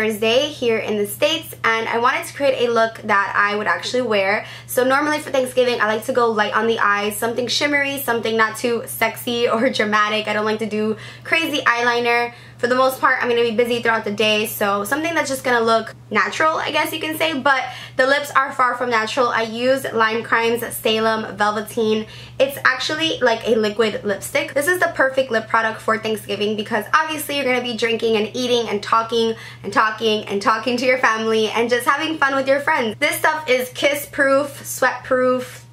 Mother's Day here in the States, and I wanted to create a look that I would actually wear. So normally for Thanksgiving I like to go light on the eyes, something shimmery, something not too sexy or dramatic. I don't like to do crazy eyeliner. For the most part, I'm going to be busy throughout the day, so something that's just going to look natural, I guess you can say, but the lips are far from natural. I use Lime Crime's Salem Velveteen. It's actually like a liquid lipstick. This is the perfect lip product for Thanksgiving because obviously you're going to be drinking and eating and talking and talking and talking to your family and just having fun with your friends. This stuff is kiss-proof, sweat-proof,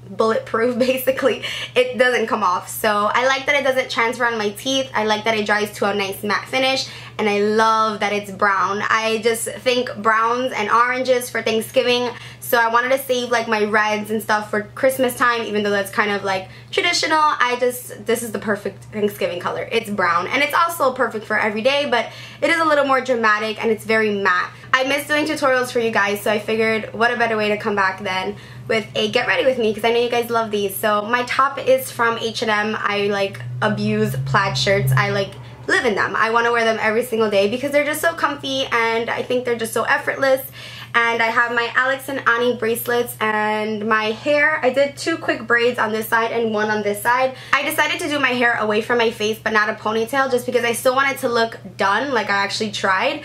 bulletproof. Basically it doesn't come off, so I like that it doesn't transfer on my teeth. I like that it dries to a nice matte finish, and I love that it's brown. I just think browns and oranges for Thanksgiving, so I wanted to save like my reds and stuff for Christmas time, even though that's kind of like traditional. This is the perfect Thanksgiving color. It's brown, and it's also perfect for every day, but it is a little more dramatic and it's very matte. I miss doing tutorials for you guys, so I figured what a better way to come back than with a get ready with me, because I know you guys love these. So my top is from H&M. I like abuse plaid shirts. I like live in them. I want to wear them every single day because they're just so comfy and I think they're just so effortless. And I have my Alex and Ani bracelets, and my hair, I did 2 quick braids on this side and 1 on this side. I decided to do my hair away from my face but not a ponytail, just because I still wanted to look done, like I actually tried.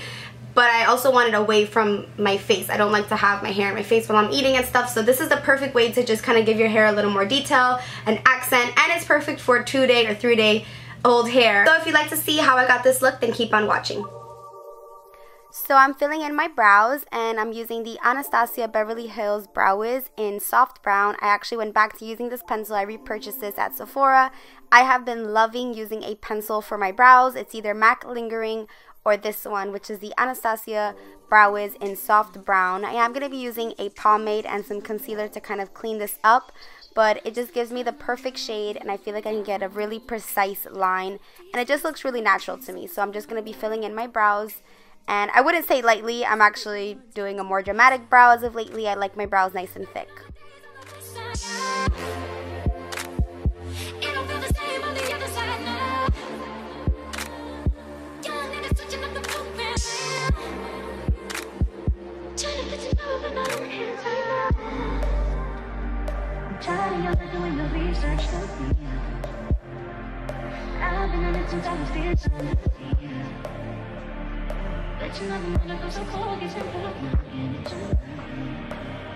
But I also wanted away from my face. I don't like to have my hair in my face while I'm eating and stuff, so this is the perfect way to just kind of give your hair a little more detail, an accent, and it's perfect for 2-day or 3-day old hair. So if you'd like to see how I got this look, then keep on watching. So I'm filling in my brows, and I'm using the Anastasia Beverly Hills Brow Wiz in soft brown. I actually went back to using this pencil. I repurchased this at Sephora. I have been loving using a pencil for my brows. It's either MAC Lingering or this one, which is the Anastasia Brow Wiz in soft brown. I am going to be using a pomade and some concealer to kind of clean this up, but it just gives me the perfect shade, and I feel like I can get a really precise line, and it just looks really natural to me. So I'm just going to be filling in my brows. And I wouldn't say lightly, I'm actually doing a more dramatic brow as of lately. I like my brows nice and thick. I've been on it since I was 15. But you never mind, I'm so cold, you can't pull up my energy.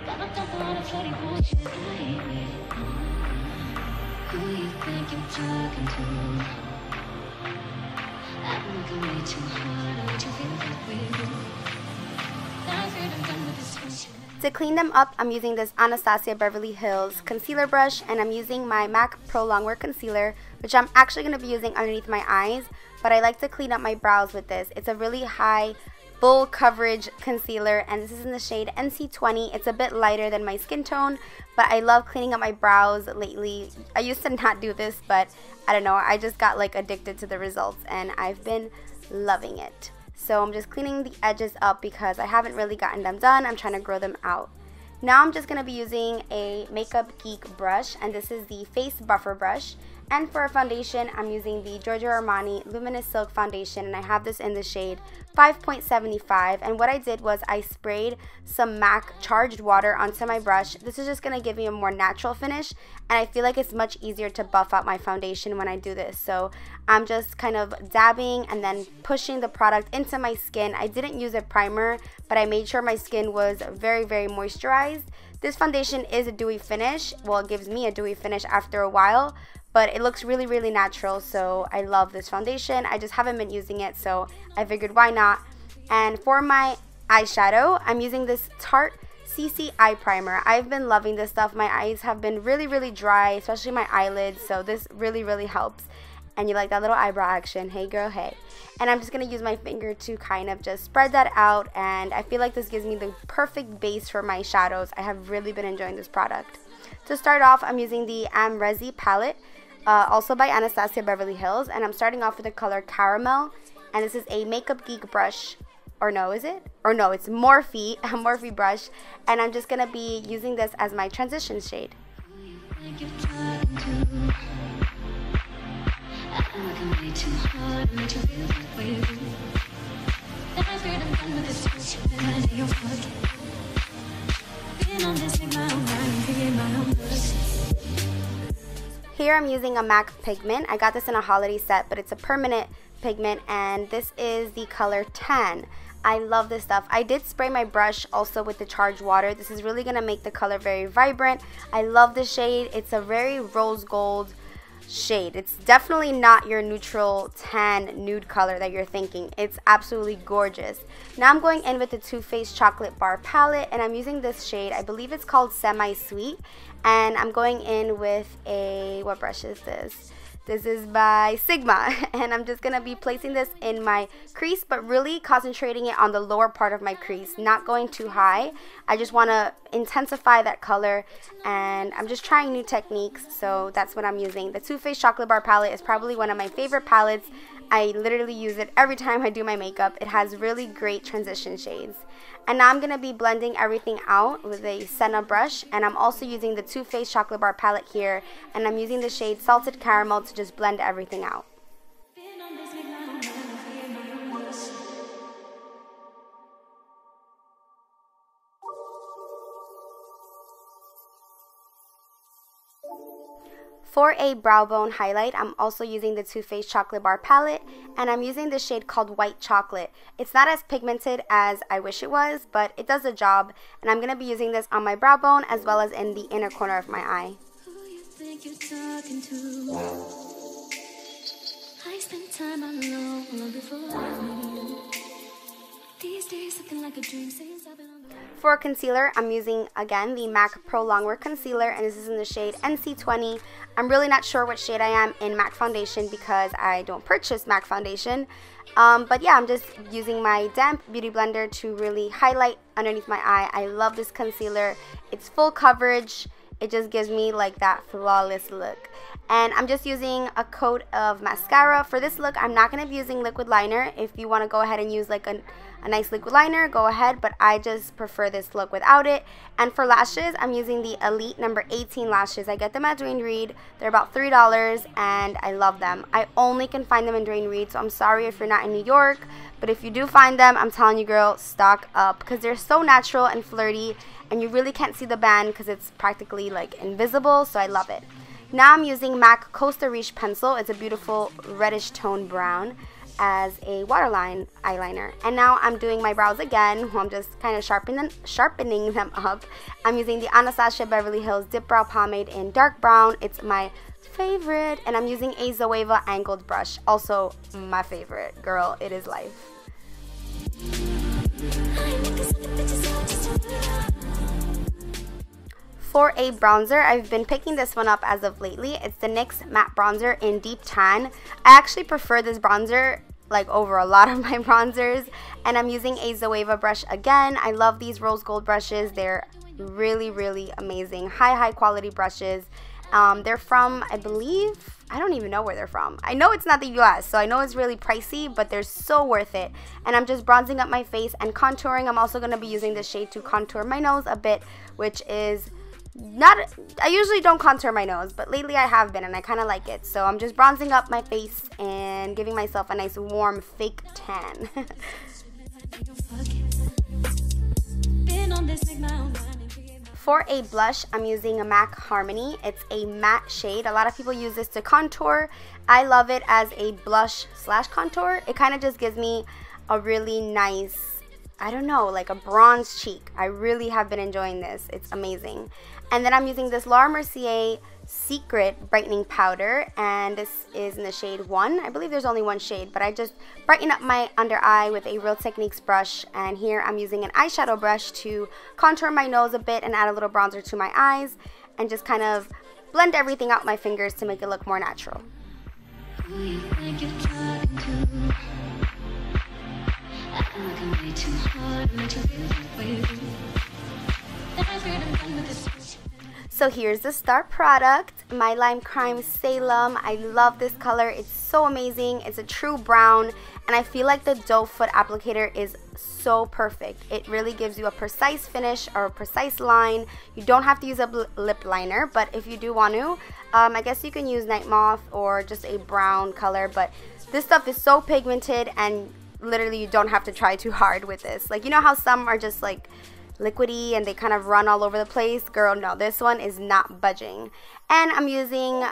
Got locked up on a floating bullshit. Who you think you're talking to? I'm looking way too hard, way too feel that way. Now I feel I'm done with this bullshit. To clean them up, I'm using this Anastasia Beverly Hills concealer brush, and I'm using my MAC Prolong concealer, which I'm actually going to be using underneath my eyes, but I like to clean up my brows with this. It's a really high full coverage concealer, and this is in the shade NC20. It's a bit lighter than my skin tone, but I love cleaning up my brows lately. I used to not do this, but I don't know, I just got like addicted to the results, and I've been loving it. So I'm just cleaning the edges up because I haven't really gotten them done. I'm trying to grow them out. Now I'm just going to be using a Makeup Geek brush, and this is the Face Buffer brush. And for a foundation, I'm using the Giorgio Armani Luminous Silk Foundation, and I have this in the shade 5.75. And what I did was I sprayed some MAC charged water onto my brush. This is just going to give me a more natural finish, and I feel like it's much easier to buff out my foundation when I do this. So I'm just kind of dabbing and then pushing the product into my skin. I didn't use a primer, but I made sure my skin was very, very moisturized. This foundation is a dewy finish. Well, it gives me a dewy finish after a while, but it looks really, really natural, so I love this foundation. I just haven't been using it, so I figured why not. And for my eyeshadow, I'm using this Tarte CC Eye Primer. I've been loving this stuff. My eyes have been really, really dry, especially my eyelids, so this really, really helps. And you like that little eyebrow action? Hey girl, hey. And I'm just going to use my finger to kind of just spread that out, and I feel like this gives me the perfect base for my shadows. I have really been enjoying this product. To start off, I'm using the Amrezy palette, also by Anastasia Beverly Hills, and I'm starting off with the color Caramel, and this is a Makeup Geek brush, or no, is it? Or no, it's Morphe, a Morphe brush, and I'm just going to be using this as my transition shade. Here I'm using a MAC pigment. I got this in a holiday set, but it's a permanent pigment, and this is the color Tan. I love this stuff. I did spray my brush also with the charged water. This is really going to make the color very vibrant. I love the shade. It's a very rose gold shade. It's definitely not your neutral tan nude color that you're thinking. It's absolutely gorgeous. Now I'm going in with the Too Faced Chocolate Bar Palette, and I'm using this shade. I believe it's called Semi Sweet, and I'm going in with a, what brush is this? This is by Sigma, and I'm just going to be placing this in my crease, but really concentrating it on the lower part of my crease, not going too high. I just want to intensify that color, and I'm just trying new techniques, so that's what I'm using. The Too Faced Chocolate Bar Palette is probably one of my favorite palettes. I literally use it every time I do my makeup. It has really great transition shades. And now I'm going to be blending everything out with a Senna brush, and I'm also using the Too Faced Chocolate Bar Palette here, and I'm using the shade Salted Caramel to just blend everything out. For a brow bone highlight, I'm also using the Too Faced Chocolate Bar Palette, and I'm using the shade called White Chocolate. It's not as pigmented as I wish it was, but it does the job, and I'm going to be using this on my brow bone as well as in the inner corner of my eye. I spent time alone long before these days looking like a dream since I've been on the... For concealer, I'm using, again, the MAC Prolong Concealer, and this is in the shade NC20. I'm really not sure what shade I am in MAC foundation because I don't purchase MAC foundation. But yeah, I'm just using my damp beauty blender to really highlight underneath my eye. I love this concealer. It's full coverage. It just gives me like that flawless look. And I'm just using a coat of mascara. For this look, I'm not going to be using liquid liner. If you want to go ahead and use like a nice liquid liner, go ahead, but I just prefer this look without it. And for lashes, I'm using the Elite number 18 lashes. I get them at Duane Reade. They're about $3, and I love them. I only can find them in Duane Reade, so I'm sorry if you're not in New York, but if you do find them, I'm telling you, girl, stock up, because they're so natural and flirty, and you really can't see the band because it's practically like invisible, so I love it. Now I'm using MAC Costa Riche pencil. It's a beautiful reddish tone brown as a waterline eyeliner. And now I'm doing my brows again. I'm just kind of sharpening them up. I'm using the Anastasia Beverly Hills Dip Brow Pomade in dark brown. It's my favorite. And I'm using a Zoeva angled brush. Also my favorite. Girl, it is life. For a bronzer, I've been picking this one up as of lately. It's the NYX Matte Bronzer in Deep Tan. I actually prefer this bronzer like over a lot of my bronzers, and I'm using a Zoeva brush again. I love these rose gold brushes. They're really, really amazing. High quality brushes. They're from, I believe, I don't even know where they're from. I know it's not the US, so I know it's really pricey, but they're so worth it. And I'm just bronzing up my face and contouring. I'm also going to be using this shade to contour my nose a bit, which is not, I usually don't contour my nose, but lately I have been, and I kind of like it. So I'm just bronzing up my face and giving myself a nice warm fake tan. For a blush, I'm using a MAC Harmony. It's a matte shade. A lot of people use this to contour. I love it as a blush slash contour. It kind of just gives me a really nice, I don't know, like a bronze cheek. I really have been enjoying this. It's amazing. And then I'm using this Laura Mercier Secret Brightening Powder, and this is in the shade 1. I believe there's only one shade, but I just brighten up my under eye with a Real Techniques brush, and here I'm using an eyeshadow brush to contour my nose a bit and add a little bronzer to my eyes, and just kind of blend everything out with my fingers to make it look more natural. So here's the star product, my Lime Crime Salem. I love this color. It's so amazing. It's a true brown, and I feel like the doe foot applicator is so perfect. It really gives you a precise finish or a precise line. You don't have to use a lip liner, but if you do want to, I guess you can use Night Moth or just a brown color, but this stuff is so pigmented, and literally you don't have to try too hard with this. Like, you know how some are just like liquidy and they kind of run all over the place? Girl, no, this one is not budging. And I'm using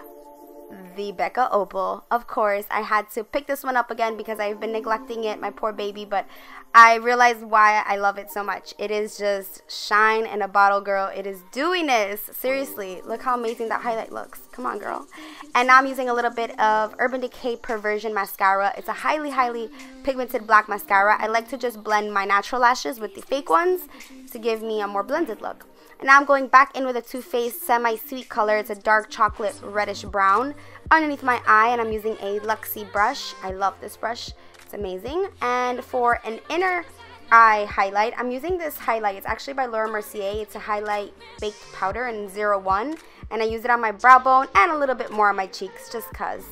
the Becca Opal. Of course, I had to pick this one up again because I've been neglecting it, my poor baby, but I realized why I love it so much. It is just shine in a bottle, girl. It is doing this. Seriously, look how amazing that highlight looks. Come on, girl. And now I'm using a little bit of Urban Decay Perversion mascara. It's a highly pigmented black mascara. I like to just blend my natural lashes with the fake ones to give me a more blended look. And now I'm going back in with a Too Faced semi-sweet color. It's a dark chocolate reddish brown underneath my eye, and I'm using a Luxie brush. I love this brush. It's amazing. And for an inner eye highlight, I'm using this highlight. It's actually by Mercier. It's a highlight baked powder in 01, and I use it on my brow bone and a little bit more on my cheeks just cuz.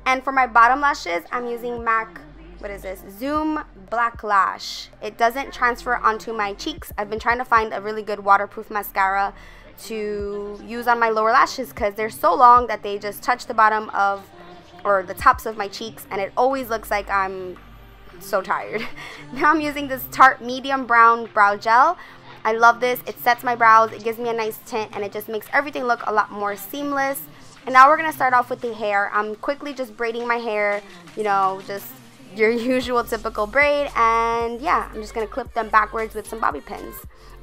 And for my bottom lashes, I'm using MAC, what is this? Zoom Black Lash. It doesn't transfer onto my cheeks. I've been trying to find a really good waterproof mascara to use on my lower lashes because they're so long that they just touch the bottom of, or the tops of my cheeks, and it always looks like I'm so tired. Now I'm using this Tarte medium brown brow gel. I love this. It sets my brows, it gives me a nice tint, and it just makes everything look a lot more seamless. And now we're gonna start off with the hair. I'm quickly just braiding my hair, you know, just your usual typical braid, and yeah, I'm just gonna clip them backwards with some bobby pins.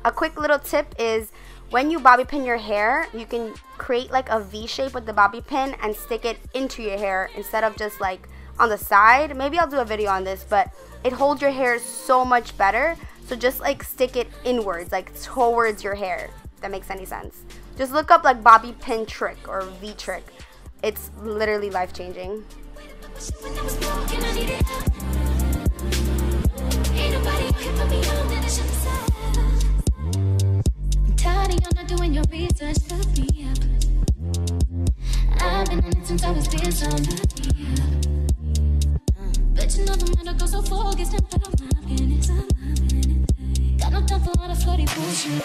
A quick little tip is when you bobby pin your hair, you can create like a V shape with the bobby pin and stick it into your hair instead of just like on the side. Maybe I'll do a video on this, but it holds your hair so much better. So just like stick it inwards, like towards your hair, if that makes any sense. Just look up like bobby pin trick or V trick. It's literally life-changing. Doing your research, look me up. I've been in it since I was being somebody. But you know the man goes so focused and put on my business. Got no time for all the flirty bullshit.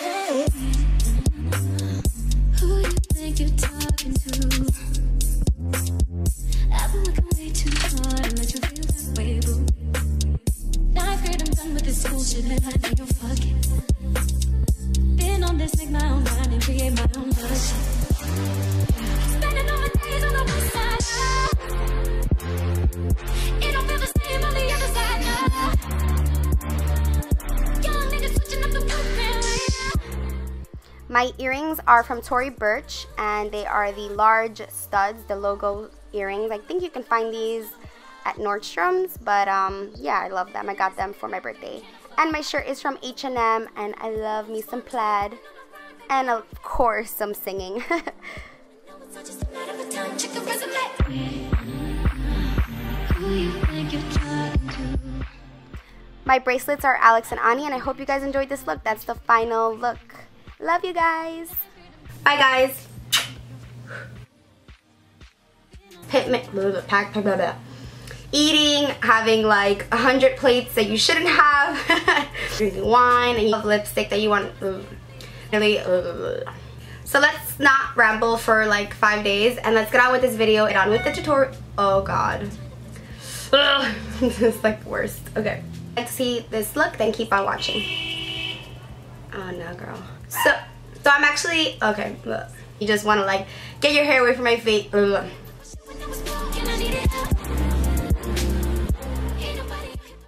Who you think you're talking to? I've been working way too hard to let you feel that way, boo. Ninth grade, I'm done with this bullshit, and I think you're fucking. On this, make my own mind and create my own version. Spending all my days on the west side. It don't feel the same on the other side. Young niggas switching up the program. My earrings are from Tory Burch, and they are the large studs, the logo earrings. I think you can find these at Nordstrom's, but yeah, I love them. I got them for my birthday. And my shirt is from H&M, and I love me some plaid. And of course, some singing. My bracelets are Alex and Ani, and I hope you guys enjoyed this look. That's the final look. Love you guys. Bye, guys. Eating, having like 100 plates that you shouldn't have, drinking wine, and you have lipstick that you want. Really. So let's not ramble for like 5 days, and let's get on with this video. Get on with the tutorial. Oh god, this is like the worst. Okay, like to see this look, then keep on watching. Oh no, girl. So I'm actually okay. You just want to like get your hair away from my face.